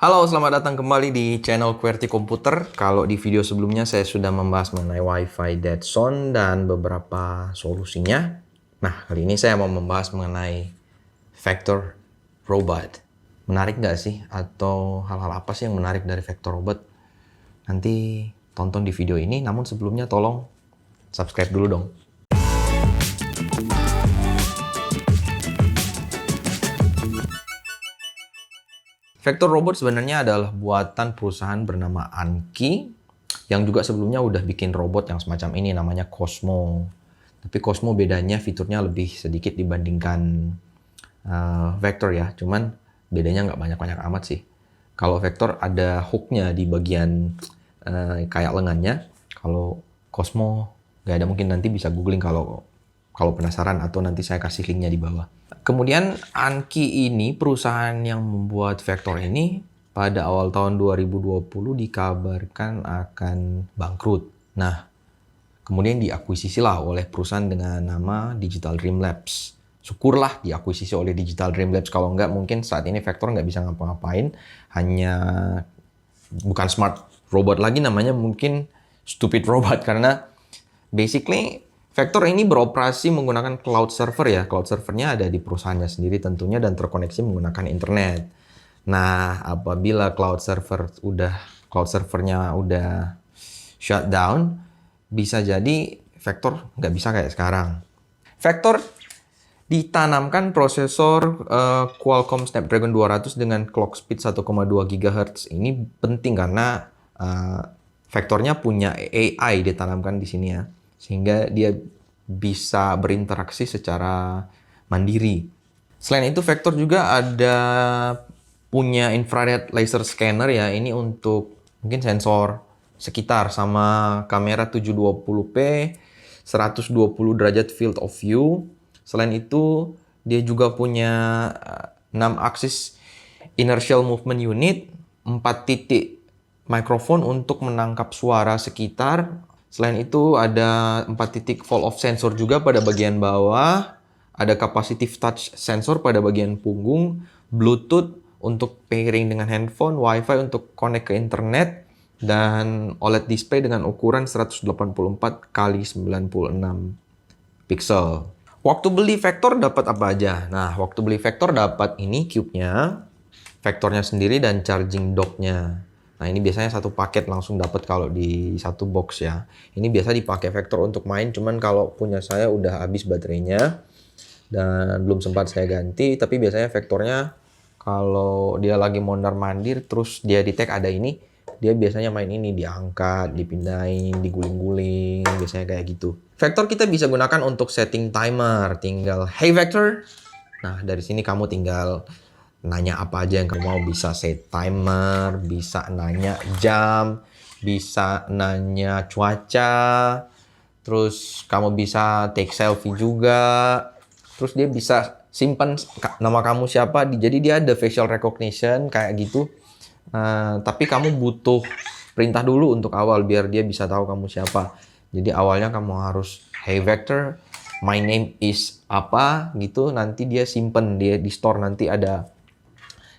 Halo, selamat datang kembali di channel QWERTY Komputer. Kalau di video sebelumnya saya sudah membahas mengenai Wi-Fi dead zone dan beberapa solusinya. Nah, kali ini saya mau membahas mengenai vector robot. Menarik nggak sih? Atau hal-hal apa sih yang menarik dari vector robot? Nanti tonton di video ini, namun sebelumnya tolong subscribe dulu dong. Vector Robot sebenarnya adalah buatan perusahaan bernama Anki yang juga sebelumnya udah bikin robot yang semacam ini namanya Cosmo. Tapi Cosmo bedanya fiturnya lebih sedikit dibandingkan Vector ya. Cuman bedanya nggak banyak-banyak amat sih. Kalau Vector ada hooknya di bagian kayak lengannya. Kalau Cosmo nggak ada, mungkin nanti bisa googling kalau penasaran atau nanti saya kasih linknya di bawah. Kemudian Anki ini perusahaan yang membuat Vector ini pada awal tahun 2020 dikabarkan akan bangkrut. Nah, kemudian diakuisisilah oleh perusahaan dengan nama Digital Dream Labs. Syukurlah diakuisisi oleh Digital Dream Labs, kalau enggak mungkin saat ini Vector nggak bisa ngapa-ngapain. Hanya bukan smart robot lagi namanya, mungkin stupid robot karena basically Vector ini beroperasi menggunakan cloud server ya. Cloud servernya ada di perusahaannya sendiri tentunya dan terkoneksi menggunakan internet. Nah, apabila cloud servernya udah shut down, bisa jadi Vector nggak bisa kayak sekarang. Vector ditanamkan prosesor Qualcomm Snapdragon 200 dengan clock speed 1,2 GHz. Ini penting karena Vectornya punya AI ditanamkan di sini ya, sehingga dia bisa berinteraksi secara mandiri. Selain itu, Vector juga ada punya infrared laser scanner ya. Ini untuk mungkin sensor sekitar sama kamera 720p, 120 derajat field of view. Selain itu, dia juga punya 6 axis inertial movement unit, 4 titik mikrofon untuk menangkap suara sekitar. Selain itu ada 4 titik fall off sensor juga pada bagian bawah. Ada capacitive touch sensor pada bagian punggung. Bluetooth untuk pairing dengan handphone. Wi-Fi untuk connect ke internet. Dan OLED display dengan ukuran 184 x 96 pixel. Waktu beli Vector dapat apa aja? Nah, waktu beli Vector dapat ini cube-nya, Vectornya sendiri dan charging dock-nya. Nah, ini biasanya satu paket langsung dapat kalau di satu box ya. Ini biasa dipakai Vector untuk main, cuman kalau punya saya udah habis baterainya dan belum sempat saya ganti. Tapi biasanya Vectornya kalau dia lagi mondar-mandir terus dia di tag ada ini, dia biasanya main ini, diangkat, dipindahin, diguling-guling, biasanya kayak gitu. Vector kita bisa gunakan untuk setting timer. Tinggal, hey Vector. Nah, dari sini kamu tinggal nanya apa aja yang kamu mau. Bisa set timer, bisa nanya jam, bisa nanya cuaca, terus kamu bisa take selfie juga, terus dia bisa simpan nama kamu siapa, jadi dia ada facial recognition kayak gitu. Tapi kamu butuh perintah dulu untuk awal biar dia bisa tahu kamu siapa. Jadi awalnya kamu harus, hey Vector, my name is apa gitu, nanti dia simpen, dia di store, nanti ada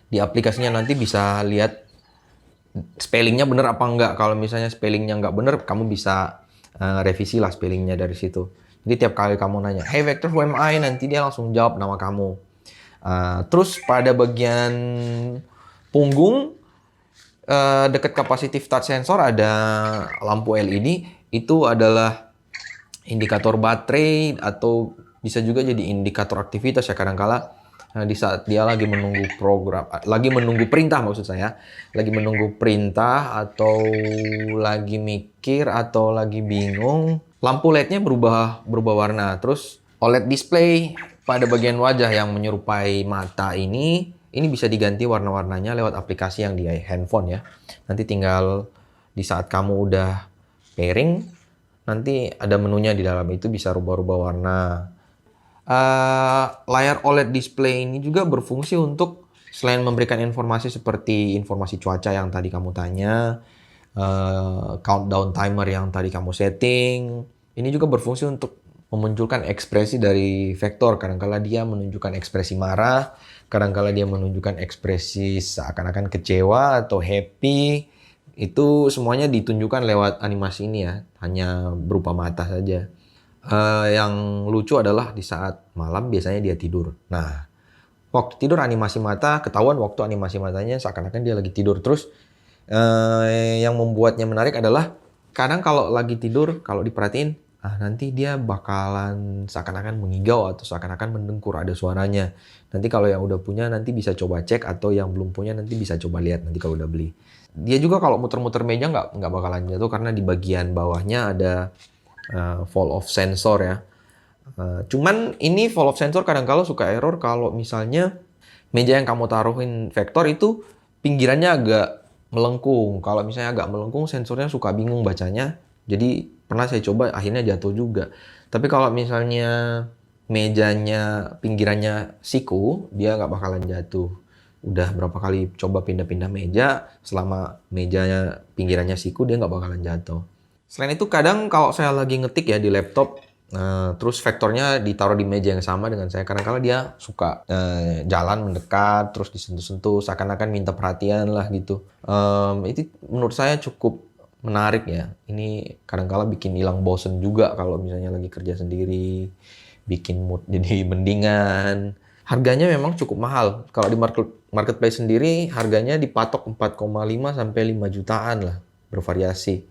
di aplikasinya, nanti bisa lihat spellingnya bener apa enggak. Kalau misalnya spellingnya enggak bener, kamu bisa revisi lah spellingnya dari situ. Jadi tiap kali kamu nanya, hey Vector, who am I? Nanti dia langsung jawab nama kamu. Terus pada bagian punggung, dekat capacitive touch sensor ada lampu LED. Itu adalah indikator baterai atau bisa juga jadi indikator aktivitas ya. Kadang-kala di saat dia lagi menunggu perintah maksud saya, lagi menunggu perintah atau lagi mikir atau lagi bingung, lampu LED-nya berubah warna. Terus OLED display pada bagian wajah yang menyerupai mata ini bisa diganti warna-warnanya lewat aplikasi yang di handphone ya. Nanti tinggal di saat kamu udah pairing, nanti ada menunya di dalam itu, bisa rubah-rubah warna. Layar OLED display ini juga berfungsi untuk selain memberikan informasi seperti informasi cuaca yang tadi kamu tanya, countdown timer yang tadi kamu setting, ini juga berfungsi untuk memunculkan ekspresi dari Vector. Kadang-kala dia menunjukkan ekspresi marah, Kadang-kala dia menunjukkan ekspresi seakan-akan kecewa atau happy. Itu semuanya ditunjukkan lewat animasi ini ya, hanya berupa mata saja. Yang lucu adalah di saat malam biasanya dia tidur. Nah, waktu tidur animasi mata ketahuan, waktu animasi matanya seakan-akan dia lagi tidur. Terus yang membuatnya menarik adalah kadang kalau lagi tidur, kalau diperhatiin, nanti dia bakalan seakan-akan mengigau atau seakan-akan mendengkur, ada suaranya. Nanti kalau yang udah punya nanti bisa coba cek, atau yang belum punya nanti bisa coba lihat nanti kalau udah beli. Dia juga kalau muter-muter meja nggak bakalan jatuh karena di bagian bawahnya ada fall off sensor ya. Cuman ini fall off sensor kadang-kala suka error kalau misalnya meja yang kamu taruhin vektor itu pinggirannya agak melengkung. Kalau misalnya agak melengkung, sensornya suka bingung bacanya. Jadi pernah saya coba, akhirnya jatuh juga. Tapi kalau misalnya mejanya pinggirannya siku, dia nggak bakalan jatuh. Udah berapa kali coba pindah-pindah meja, selama mejanya pinggirannya siku, dia nggak bakalan jatuh. Selain itu kadang kalau saya lagi ngetik ya di laptop, terus vektornya ditaruh di meja yang sama dengan saya, kadang-kala dia suka jalan mendekat, terus disentuh-sentuh, seakan-akan minta perhatian lah gitu. Itu menurut saya cukup menarik ya. Ini kadang-kala bikin hilang bosen juga kalau misalnya lagi kerja sendiri, bikin mood jadi mendingan. Harganya memang cukup mahal. Kalau di marketplace sendiri harganya dipatok 4,5 sampai 5 jutaan lah, bervariasi.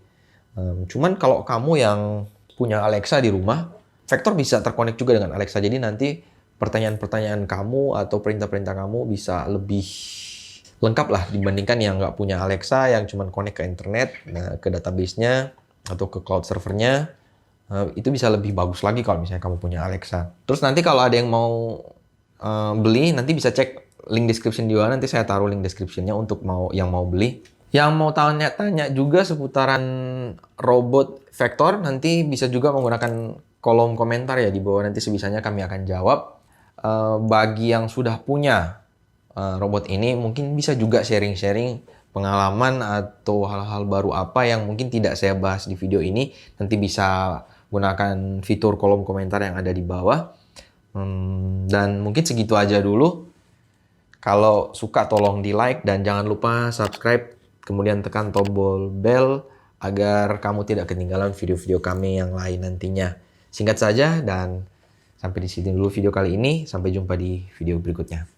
Cuman kalau kamu yang punya Alexa di rumah, Vector bisa terkonek juga dengan Alexa. Jadi nanti pertanyaan-pertanyaan kamu atau perintah-perintah kamu bisa lebih lengkap lah dibandingkan yang nggak punya Alexa, yang cuma connect ke internet, ke database-nya atau ke cloud servernya. Itu bisa lebih bagus lagi kalau misalnya kamu punya Alexa. Terus nanti kalau ada yang mau beli, nanti bisa cek link description di bawah. Nanti saya taruh link description-nya untuk yang mau beli. Yang mau tanya-tanya juga seputaran robot Vector, nanti bisa juga menggunakan kolom komentar ya di bawah. Nanti sebisanya kami akan jawab. Bagi yang sudah punya robot ini, mungkin bisa juga sharing-sharing pengalaman atau hal-hal baru apa yang mungkin tidak saya bahas di video ini. Nanti bisa gunakan fitur kolom komentar yang ada di bawah. Dan mungkin segitu aja dulu. Kalau suka tolong di like dan jangan lupa subscribe. Kemudian tekan tombol bell agar kamu tidak ketinggalan video-video kami yang lain nantinya. Singkat saja dan sampai di sini dulu video kali ini. Sampai jumpa di video berikutnya.